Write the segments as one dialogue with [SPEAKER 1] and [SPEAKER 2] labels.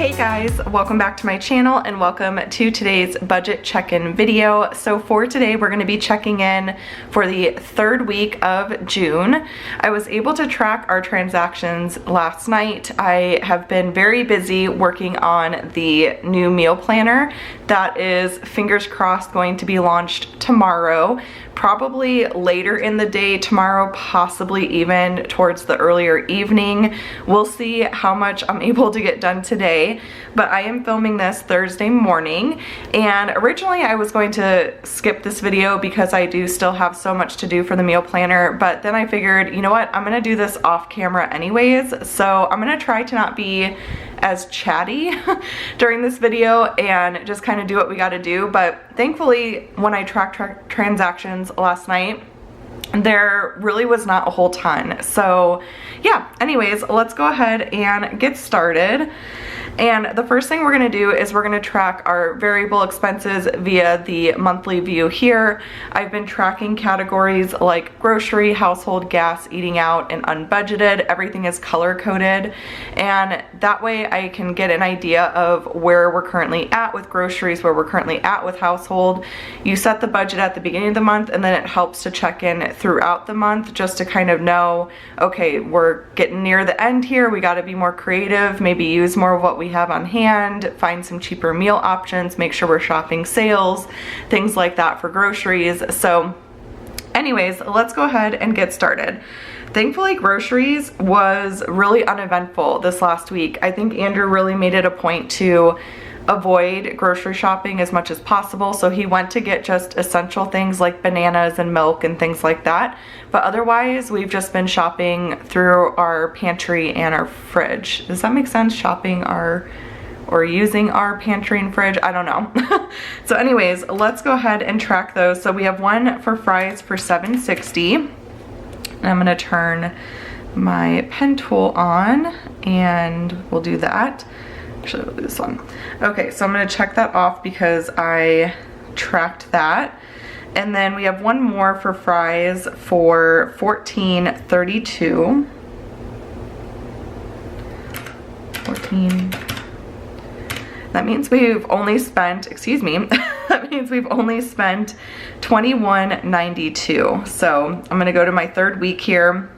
[SPEAKER 1] Hey guys, welcome back to my channel and welcome to today's budget check-in video. So for today, we're going to be checking in for the third week of June. I was able to track our transactions last night. I have been very busy working on the new meal planner that is, fingers crossed, going to be launched tomorrow. Probably later in the day tomorrow, possibly even towards the earlier evening. We'll see how much I'm able to get done today, but I am filming this Thursday morning, and originally I was going to skip this video because I do still have so much to do for the meal planner, but then I figured, you know what, I'm gonna do this off camera anyways, so I'm gonna try to not be as chatty during this video and just kind of do what we got to do. But thankfully, when I tracked transactions last night, there really was not a whole ton. So yeah, anyways, let's go ahead and get started. And the first thing we're going to do is we're going to track our variable expenses via the monthly view here. I've been tracking categories like grocery, household, gas, eating out, and unbudgeted. Everything is color coded, and that way I can get an idea of where we're currently at with groceries, where we're currently at with household. You set the budget at the beginning of the month, and then it helps to check in throughout the month just to kind of know, okay, we're getting near the end here, we got to be more creative, maybe use more of what we have on hand, find some cheaper meal options, make sure we're shopping sales, things like that for groceries. So anyways, let's go ahead and get started. Thankfully, groceries was really uneventful this last week. I think Andrew really made it a point to avoid grocery shopping as much as possible, so he went to get just essential things like bananas and milk and things like that, but otherwise we've just been shopping through our pantry and our fridge. Does that make sense? Shopping our or using our pantry and fridge? I don't know. So anyways, let's go ahead and track those. So we have one for fries for $7.60, and I'm gonna turn my pen tool on and we'll do that. Actually, we'll do this one. Okay, so I'm gonna check that off because I tracked that. And then we have one more for fries for $14.32. 14. That means we've only spent, excuse me, that means we've only spent $21.92. So I'm gonna go to my third week here.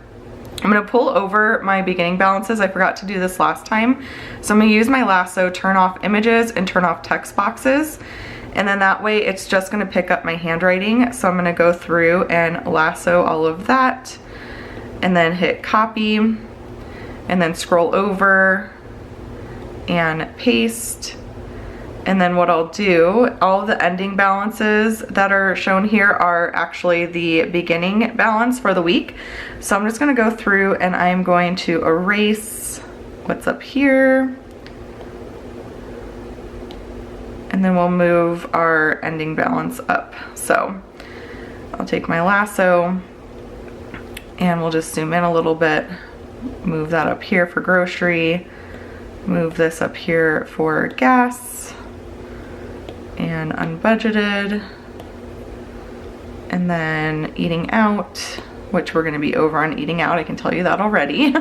[SPEAKER 1] I'm gonna pull over my beginning balances. I forgot to do this last time. So I'm gonna use my lasso, turn off images and turn off text boxes. And then that way it's just gonna pick up my handwriting. So I'm gonna go through and lasso all of that and then hit copy and then scroll over and paste. And then what I'll do, all of the ending balances that are shown here are actually the beginning balance for the week. So I'm just gonna go through and I'm going to erase what's up here. And then we'll move our ending balance up. So I'll take my lasso and we'll just zoom in a little bit, move that up here for grocery, move this up here for gas and unbudgeted, and then eating out, which we're gonna be over on eating out, I can tell you that already,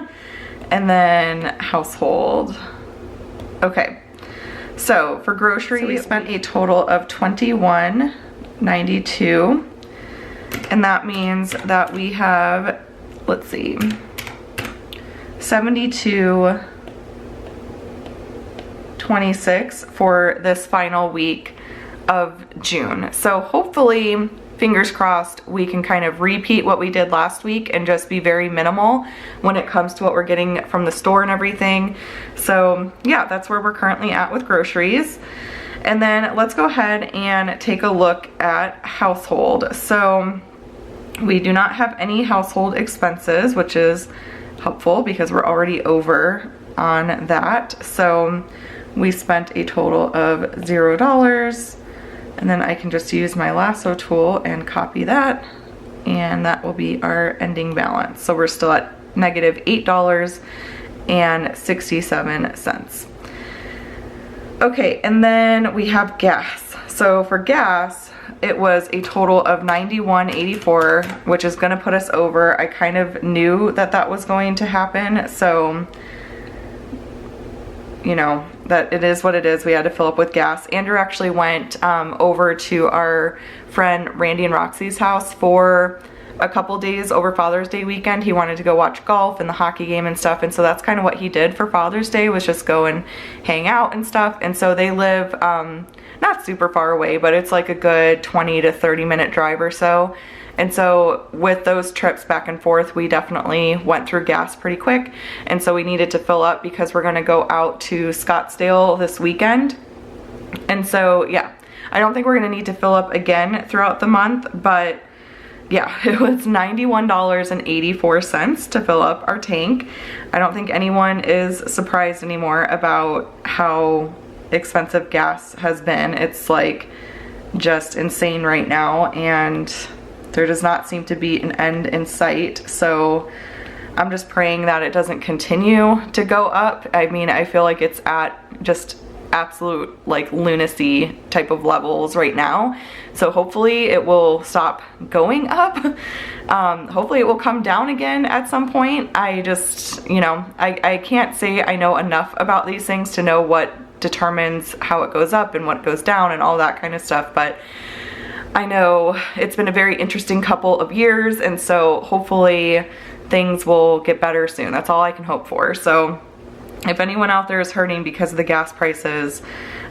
[SPEAKER 1] and then household. Okay, so for groceries, we spent a total of $21.92, and that means that we have, let's see, $72.26 for this final week of June. So hopefully, fingers crossed, we can kind of repeat what we did last week and just be very minimal when it comes to what we're getting from the store and everything. So yeah, that's where we're currently at with groceries. And then let's go ahead and take a look at household. So we do not have any household expenses, which is helpful because we're already over on that. So we spent a total of $0, and then I can just use my lasso tool and copy that, and that will be our ending balance. So we're still at negative $8.67. Okay, and then we have gas. So for gas, it was a total of $91.84, which is gonna put us over. I kind of knew that that was going to happen, so you know, that it is what it is. We had to fill up with gas. Andrew actually went over to our friend Randy and Roxy's house for a couple days over Father's Day weekend. He wanted to go watch golf and the hockey game and stuff, and so that's kind of what he did for Father's Day, was just go and hang out and stuff. And so they live not super far away, but it's like a good 20 to 30 minute drive or so. And so with those trips back and forth, we definitely went through gas pretty quick, and so we needed to fill up because we're gonna go out to Scottsdale this weekend. And so yeah, I don't think we're gonna need to fill up again throughout the month, but yeah, it was $91.84 to fill up our tank. I don't think anyone is surprised anymore about how expensive gas has been. It's like just insane right now, and there does not seem to be an end in sight. So I'm just praying that it doesn't continue to go up. I mean, I feel like it's at just absolute like lunacy type of levels right now. So hopefully it will stop going up. Hopefully it will come down again at some point. I just, you know, I can't say I know enough about these things to know what determines how it goes up and what goes down and all that kind of stuff, but I know it's been a very interesting couple of years, and so hopefully things will get better soon. That's all I can hope for. So if anyone out there is hurting because of the gas prices,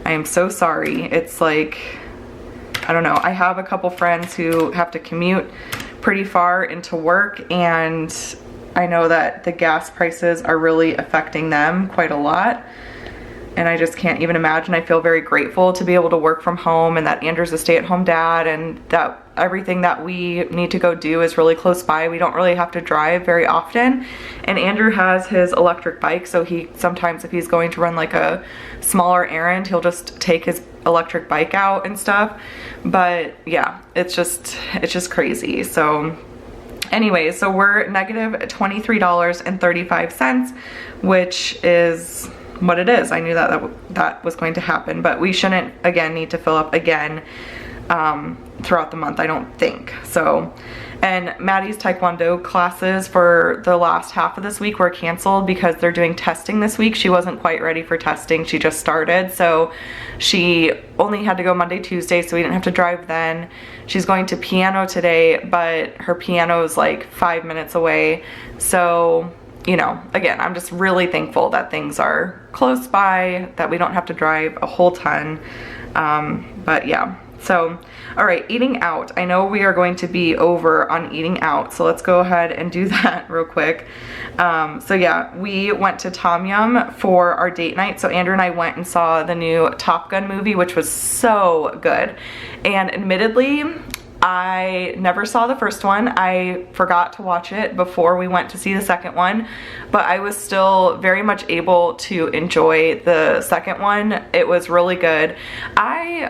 [SPEAKER 1] I am so sorry. It's like, I don't know, I have a couple friends who have to commute pretty far into work, and I know that the gas prices are really affecting them quite a lot. And I just can't even imagine. I feel very grateful to be able to work from home, and that Andrew's a stay-at-home dad, and that everything that we need to go do is really close by. We don't really have to drive very often. And Andrew has his electric bike, so he sometimes, if he's going to run like a smaller errand, he'll just take his electric bike out and stuff. But yeah, it's just crazy. So anyway, so we're negative $23.35, which is what it is. I knew that was going to happen, but we shouldn't again need to fill up again throughout the month, I don't think. So, and Maddie's Taekwondo classes for the last half of this week were canceled because they're doing testing this week. She wasn't quite ready for testing. She just started, so she only had to go Monday, Tuesday, so we didn't have to drive then. She's going to piano today, but her piano is like 5 minutes away. So, you know, again, I'm just really thankful that things are close by, that we don't have to drive a whole ton. But yeah, so, all right, eating out. I know we are going to be over on eating out, so let's go ahead and do that real quick. So yeah, we went to Tom Yum for our date night. So Andrew and I went and saw the new Top Gun movie, which was so good. And admittedly, I never saw the first one. I forgot to watch it before we went to see the second one, but I was still very much able to enjoy the second one. It was really good.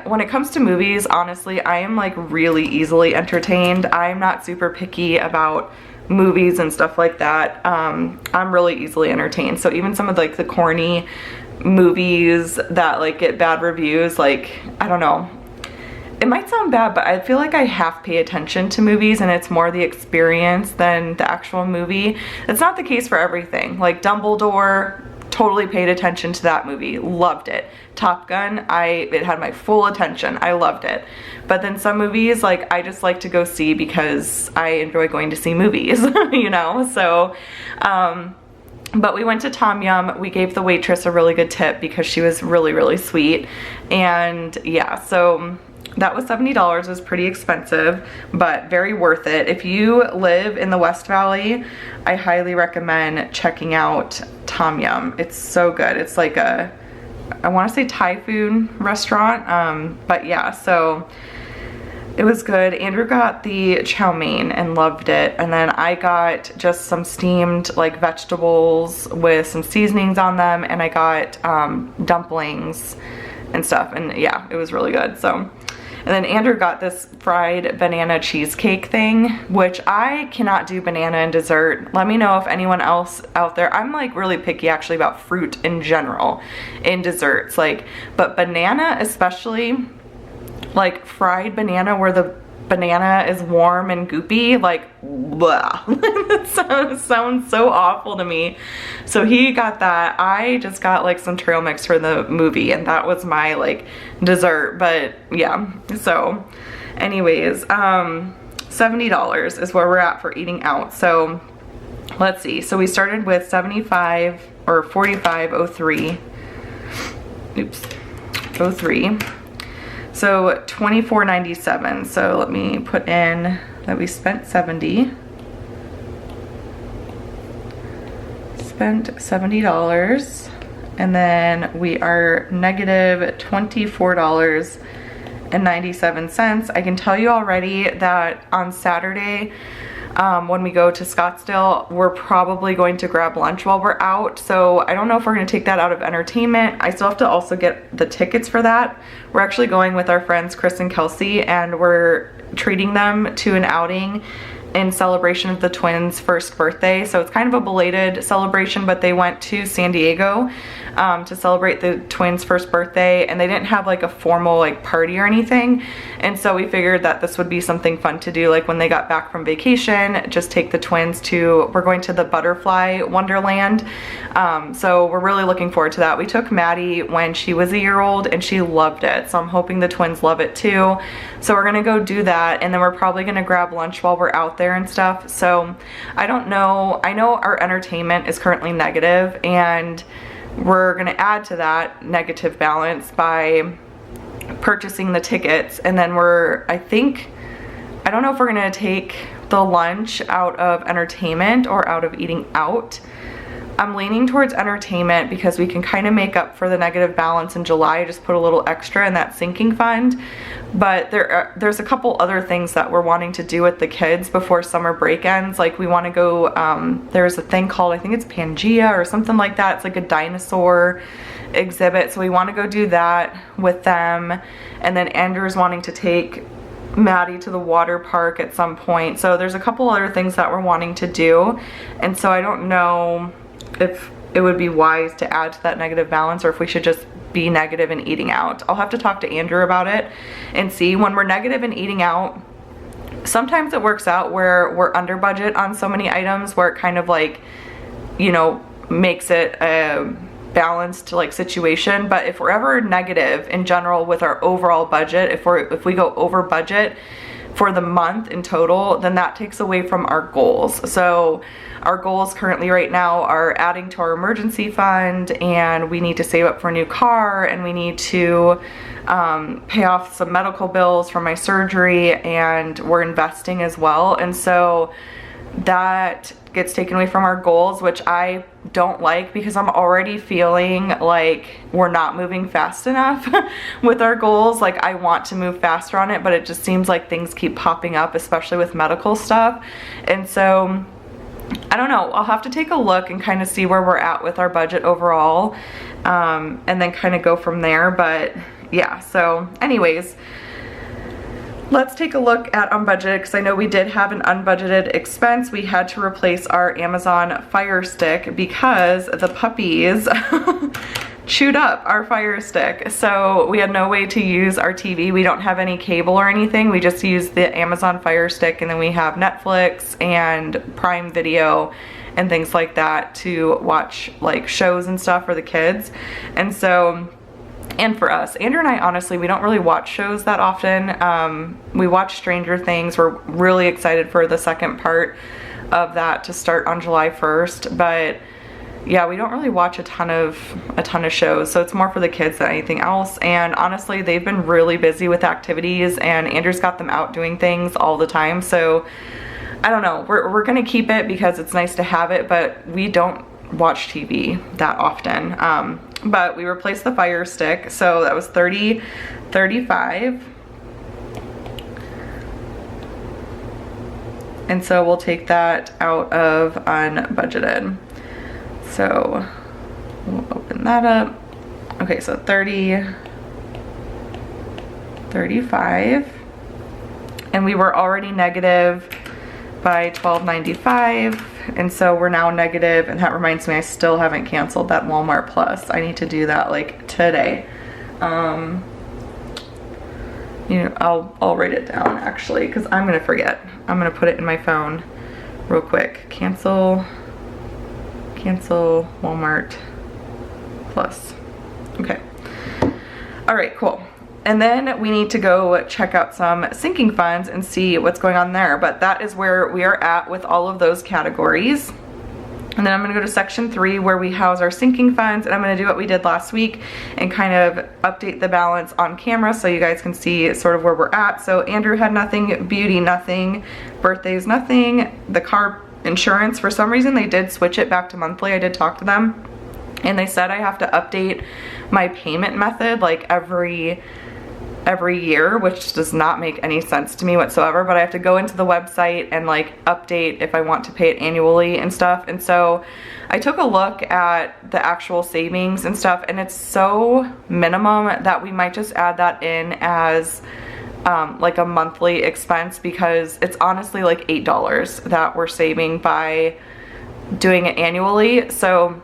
[SPEAKER 1] When it comes to movies, honestly, I am like really easily entertained. I'm not super picky about movies and stuff like that. I'm really easily entertained. So even some of like the corny movies that like get bad reviews, like, I don't know. It might sound bad, but I feel like I half pay attention to movies and it's more the experience than the actual movie. It's not the case for everything. Like Dumbledore, totally paid attention to that movie, loved it. Top Gun, it had my full attention, I loved it. But then some movies, like, I just like to go see because I enjoy going to see movies, you know? So, but we went to Tom Yum. We gave the waitress a really good tip because she was really, really sweet. And yeah, so that was $70. It was pretty expensive, but very worth it. If you live in the West Valley, I highly recommend checking out Tom Yum. It's so good. It's like I want to say Thai food restaurant, but yeah, so it was good. Andrew got the chow mein and loved it, and then I got just some steamed like vegetables with some seasonings on them, and I got dumplings and stuff, and yeah, it was really good. So, and then Andrew got this fried banana cheesecake thing, which I cannot do banana in dessert. Let me know if anyone else out there. I'm like really picky actually about fruit in general in desserts, like, but banana especially, like fried banana where the banana is warm and goopy, like, blah. That sounds so awful to me. So he got that. I just got like some trail mix for the movie, and that was my like dessert. But yeah, so anyways, $70 is where we're at for eating out. So let's see. So we started with 75 or 45.03. Oops, 03. So $24.97. So let me put in that we spent 70. Spent $70, and then we are negative $24.97. I can tell you already that on Saturday, when we go to Scottsdale, we're probably going to grab lunch while we're out. So I don't know if we're going to take that out of entertainment. I still have to also get the tickets for that. We're actually going with our friends Chris and Kelsey, and we're treating them to an outing in celebration of the twins' first birthday. So it's kind of a belated celebration, but they went to San Diego to celebrate the twins' first birthday, and they didn't have like a formal like party or anything. And so we figured that this would be something fun to do, like when they got back from vacation, just take the twins to, we're going to the Butterfly Wonderland. So we're really looking forward to that. We took Maddie when she was a year old and she loved it. So I'm hoping the twins love it too. So we're gonna go do that, and then we're probably gonna grab lunch while we're out there and stuff. So I don't know. I know our entertainment is currently negative, and we're gonna add to that negative balance by purchasing the tickets. And then I don't know if we're gonna take the lunch out of entertainment or out of eating out. I'm leaning towards entertainment because we can kind of make up for the negative balance in July, just put a little extra in that sinking fund. But there's a couple other things that we're wanting to do with the kids before summer break ends. Like we want to go, there's a thing called, I think it's Pangea or something like that. It's like a dinosaur exhibit. So we want to go do that with them. And then Andrew's wanting to take Maddie to the water park at some point. So there's a couple other things that we're wanting to do. And so I don't know if it would be wise to add to that negative balance, or if we should just be negative in eating out. I'll have to talk to Andrew about it and see. When we're negative in eating out, sometimes it works out where we're under budget on so many items where it kind of like, you know, makes it a balanced like situation. But if we're ever negative in general with our overall budget, if we go over budget for the month in total, then that takes away from our goals. So our goals currently right now are adding to our emergency fund, and we need to save up for a new car, and we need to pay off some medical bills from my surgery, and we're investing as well. And so that gets taken away from our goals, which I don't like, because I'm already feeling like we're not moving fast enough with our goals. Like I want to move faster on it, but it just seems like things keep popping up, especially with medical stuff. And so I don't know, I'll have to take a look and kind of see where we're at with our budget overall, and then kind of go from there. But yeah, so anyways, let's take a look at Unbudgeted, because I know we did have an unbudgeted expense. We had to replace our Amazon Fire Stick because the puppies chewed up our Fire Stick. So we had no way to use our TV. We don't have any cable or anything. We just use the Amazon Fire Stick, and then we have Netflix and Prime Video and things like that to watch like shows and stuff for the kids. And so, and for us, Andrew and I, honestly, we don't really watch shows that often. We watch Stranger Things. We're really excited for the second part of that to start on July 1st. But yeah, we don't really watch a ton of shows. So it's more for the kids than anything else. And honestly, they've been really busy with activities, and Andrew's got them out doing things all the time. So I don't know, we're gonna keep it because it's nice to have it, but we don't watch TV that often. But we replaced the Fire Stick, so that was $35. And so we'll take that out of Unbudgeted. So we'll open that up. Okay, so 35. And we were already negative by $12.95, and so we're now negative. And that reminds me, I still haven't canceled that Walmart Plus. I need to do that like today. You know, I'll write it down actually, because I'm gonna forget. I'm gonna put it in my phone real quick. Cancel Walmart Plus. Okay. All right, cool. And then we need to go check out some sinking funds and see what's going on there. But that is where we are at with all of those categories. And then I'm gonna go to section 3 where we house our sinking funds, and I'm gonna do what we did last week and kind of update the balance on camera so you guys can see sort of where we're at. So Andrew had nothing, beauty nothing, birthdays nothing, the car insurance, for some reason they did switch it back to monthly. I did talk to them and they said I have to update my payment method like every year, which does not make any sense to me whatsoever, but I have to go into the website and like update if I want to pay it annually and stuff. And so I took a look at the actual savings and stuff, and it's so minimum that we might just add that in as like a monthly expense, because it's honestly like $8 that we're saving by doing it annually. So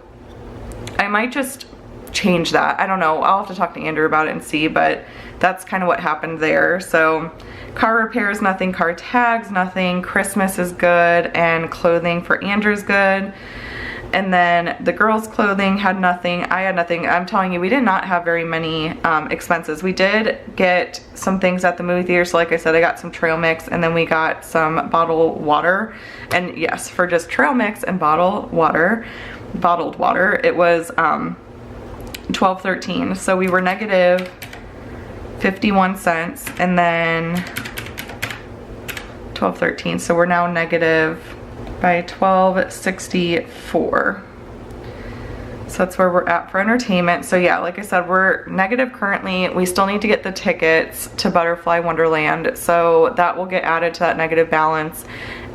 [SPEAKER 1] I might just change that. I don't know. I'll have to talk to Andrew about it and see, but that's kind of what happened there. So car repairs, nothing. Car tags, nothing. Christmas is good, and clothing for Andrew's good. And then the girls' clothing had nothing. I had nothing. I'm telling you, we did not have very many expenses. We did get some things at the movie theater. So like I said, I got some trail mix, and then we got some bottled water. And yes, for just trail mix and bottled water, it was $12.13. So we were negative 51 cents, and then $12.13. So we're now negative by $12.64. So that's where we're at for entertainment. So yeah, like I said, we're negative currently. We still need to get the tickets to Butterfly Wonderland, so that will get added to that negative balance.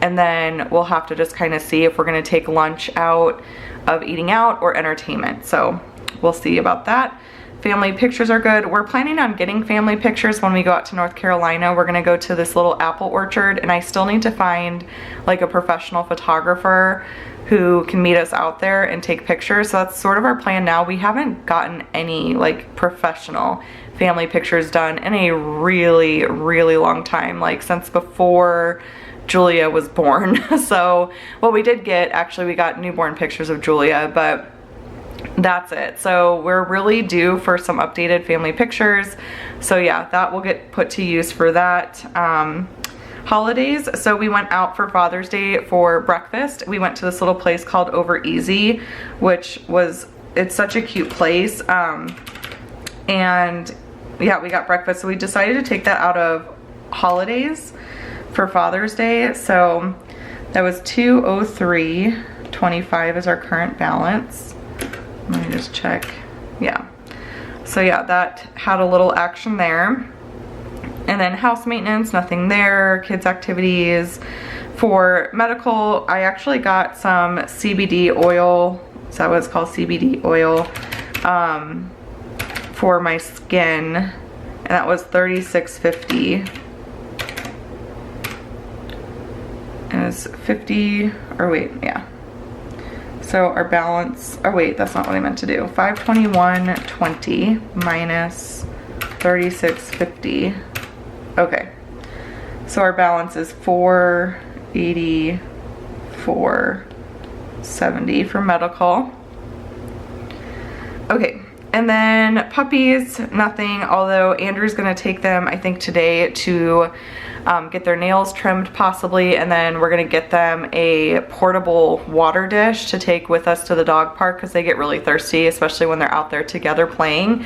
[SPEAKER 1] And then we'll have to just kind of see if we're gonna take lunch out of eating out or entertainment. So we'll see about that. Family pictures are good. We're planning on getting family pictures when we go out to North Carolina. We're gonna go to this little apple orchard, and I still need to find like a professional photographer who can meet us out there and take pictures. So that's sort of our plan now. We haven't gotten any like professional family pictures done in a really, really long time, like since before Julia was born. So what we did get, actually we got newborn pictures of Julia, but that's it. So we're really due for some updated family pictures. So yeah, that will get put to use for that. Holidays, so we went out for Father's Day for breakfast. We went to this little place called Over Easy, which was, it's such a cute place. And yeah, we got breakfast. So we decided to take that out of holidays for Father's Day. So that was $203.25 is our current balance. Let me just check. Yeah. So yeah, that had a little action there. And then house maintenance, nothing there. Kids activities. For medical, I actually got some CBD oil. Is that what it's called? CBD oil for my skin. And that was $36.50. And it's 50, or wait, yeah. So our balance, oh wait, that's not what I meant to do. 521.20 minus 36.50. Okay. So our balance is 484.70 for medical. Okay. And then puppies, nothing, although Andrew's gonna take them, I think today, to get their nails trimmed possibly, and then we're gonna get them a portable water dish to take with us to the dog park because they get really thirsty, especially when they're out there together playing.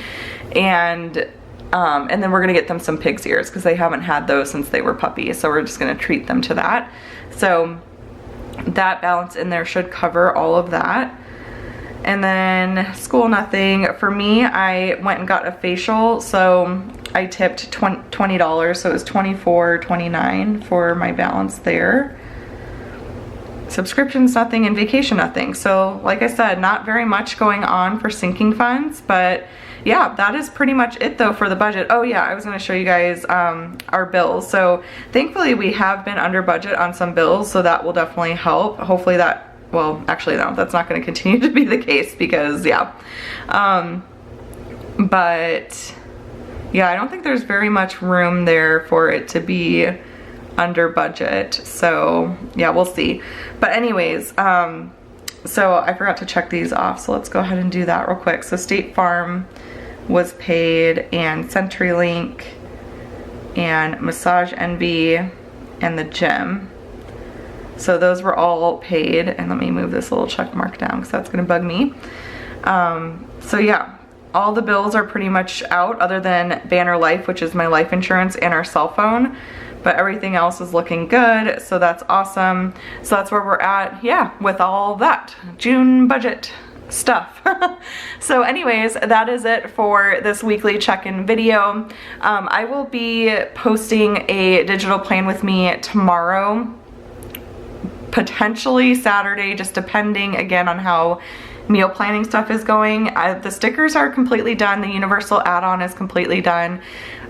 [SPEAKER 1] And then we're gonna get them some pig's ears because they haven't had those since they were puppies, so we're just gonna treat them to that. So that balance in there should cover all of that. And then school, nothing. For me, I went and got a facial, so I tipped $20, so it was $24.29 for my balance there. Subscriptions, nothing, and vacation, nothing. So like I said, not very much going on for sinking funds, but yeah, that is pretty much it though for the budget. Oh yeah, I was gonna show you guys our bills. So thankfully we have been under budget on some bills, so that will definitely help. Hopefully that, well, actually no, that's not gonna continue to be the case because yeah. But yeah, I don't think there's very much room there for it to be under budget. So yeah, we'll see. But anyways, so I forgot to check these off. So let's go ahead and do that real quick. So State Farm was paid, and CenturyLink, and Massage Envy, and the gym. So those were all paid. And let me move this little check mark down because that's gonna bug me. So yeah, all the bills are pretty much out other than Banner Life, which is my life insurance, and our cell phone. But everything else is looking good, so that's awesome. So that's where we're at, yeah, with all that June budget stuff. So anyways, that is it for this weekly check-in video. I will be posting a digital plan with me tomorrow, potentially Saturday, just depending again on how meal planning stuff is going. The stickers are completely done. The universal add-on is completely done.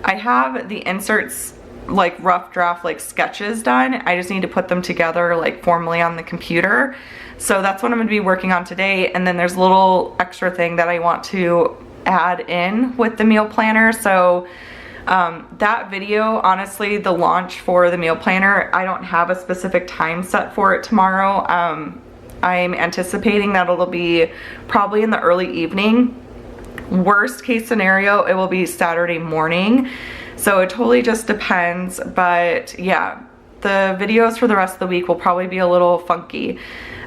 [SPEAKER 1] I have the inserts, like rough draft like sketches done. I just need to put them together like formally on the computer. So that's what I'm gonna be working on today. And then there's a little extra thing that I want to add in with the meal planner. So that video, honestly, the launch for the meal planner, I don't have a specific time set for it tomorrow. I'm anticipating that it'll be probably in the early evening. Worst case scenario, it will be Saturday morning. So it totally just depends, but yeah, the videos for the rest of the week will probably be a little funky.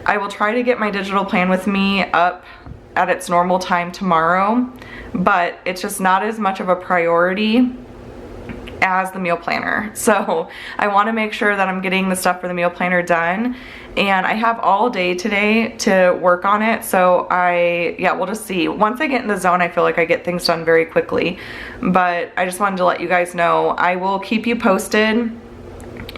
[SPEAKER 1] I will try to get my digital plan with me up at its normal time tomorrow, but it's just not as much of a priority as the meal planner. So I want to make sure that I'm getting the stuff for the meal planner done, and I have all day today to work on it. So yeah, we'll just see. Once I get in the zone, I feel like I get things done very quickly, but I just wanted to let you guys know. I will keep you posted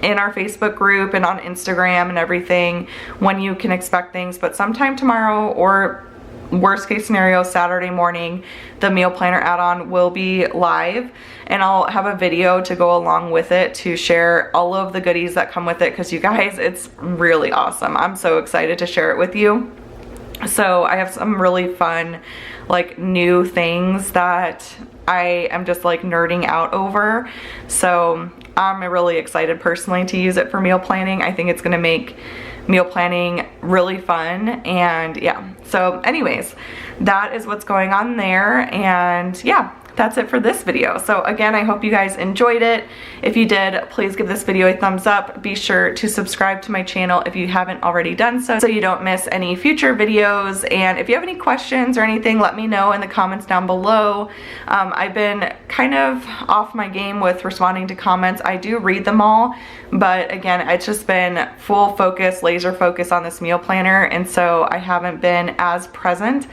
[SPEAKER 1] in our Facebook group and on Instagram and everything when you can expect things, but sometime tomorrow, or worst case scenario Saturday morning, the meal planner add-on will be live, and I'll have a video to go along with it to share all of the goodies that come with it, because you guys, it's really awesome. I'm so excited to share it with you. So I have some really fun like new things that I am just like nerding out over. So I'm really excited personally to use it for meal planning. I think it's gonna make meal planning really fun. And yeah, so anyways, that is what's going on there. And yeah, that's it for this video. So again, I hope you guys enjoyed it. If you did, please give this video a thumbs up. Be sure to subscribe to my channel if you haven't already done so you don't miss any future videos. And if you have any questions or anything, let me know in the comments down below. I've been kind of off my game with responding to comments. I do read them all, but again, it's just been full focus, laser focus on this meal planner, and so I haven't been as present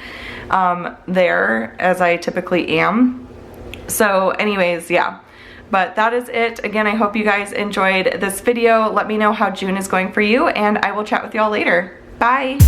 [SPEAKER 1] there as I typically am. So anyways, yeah, but that is it. Again, I hope you guys enjoyed this video. Let me know how June is going for you, and I will chat with y'all later. Bye.